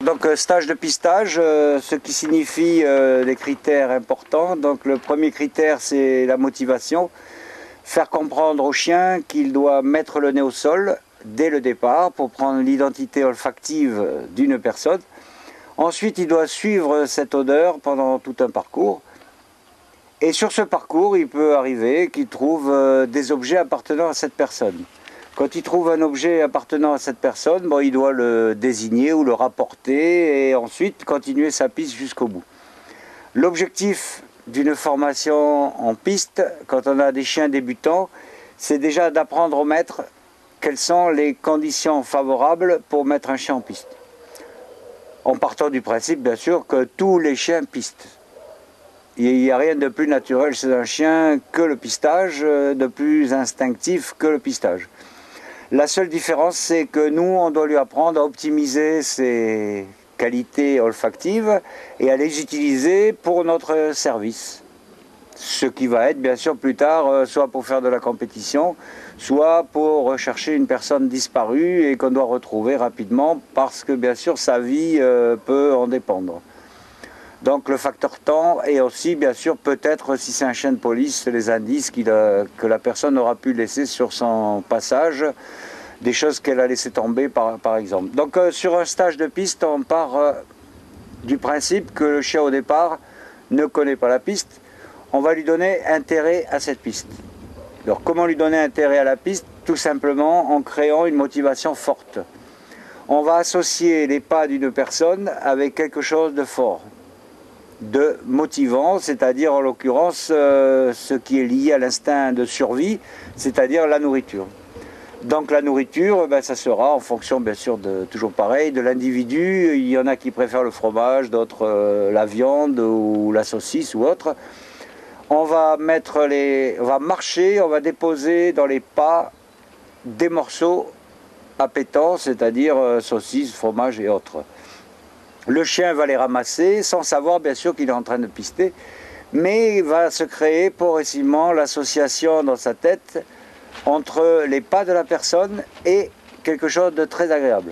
Donc stage de pistage, ce qui signifie des critères importants. Donc le premier critère, c'est la motivation. Faire comprendre au chien qu'il doit mettre le nez au sol dès le départ pour prendre l'identité olfactive d'une personne. Ensuite, il doit suivre cette odeur pendant tout un parcours. Et sur ce parcours, il peut arriver qu'il trouve des objets appartenant à cette personne. Quand il trouve un objet appartenant à cette personne, bon, il doit le désigner ou le rapporter et ensuite continuer sa piste jusqu'au bout. L'objectif d'une formation en piste, quand on a des chiens débutants, c'est déjà d'apprendre au maître quelles sont les conditions favorables pour mettre un chien en piste. En partant du principe, bien sûr, que tous les chiens pistent. Il n'y a rien de plus naturel chez un chien que le pistage, de plus instinctif que le pistage. La seule différence, c'est que nous, on doit lui apprendre à optimiser ses qualités olfactives et à les utiliser pour notre service. Ce qui va être, bien sûr, plus tard, soit pour faire de la compétition, soit pour rechercher une personne disparue et qu'on doit retrouver rapidement parce que, bien sûr, sa vie peut en dépendre. Donc le facteur temps et aussi bien sûr peut-être si c'est un chien de police les indices que la personne aura pu laisser sur son passage, des choses qu'elle a laissé tomber par exemple. Donc sur un stage de piste on part du principe que le chien au départ ne connaît pas la piste, on va lui donner intérêt à cette piste. Alors comment lui donner intérêt à la piste? Tout simplement en créant une motivation forte. On va associer les pas d'une personne avec quelque chose de fort, de motivant, c'est-à-dire en l'occurrence ce qui est lié à l'instinct de survie, c'est-à-dire la nourriture. Donc la nourriture, ça sera en fonction bien sûr de, toujours pareil, de l'individu. Il y en a qui préfèrent le fromage, d'autres la viande ou la saucisse ou autre. On va marcher, on va déposer dans les pas des morceaux appétants, c'est-à-dire saucisse, fromage et autres. Le chien va les ramasser sans savoir bien sûr qu'il est en train de pister, mais il va se créer progressivement l'association dans sa tête entre les pas de la personne et quelque chose de très agréable.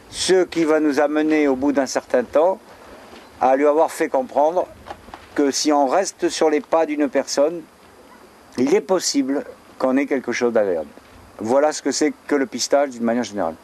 Ce qui va nous amener au bout d'un certain temps à lui avoir fait comprendre que si on reste sur les pas d'une personne, il est possible qu'on ait quelque chose d'agréable. Voilà ce que c'est que le pistage d'une manière générale.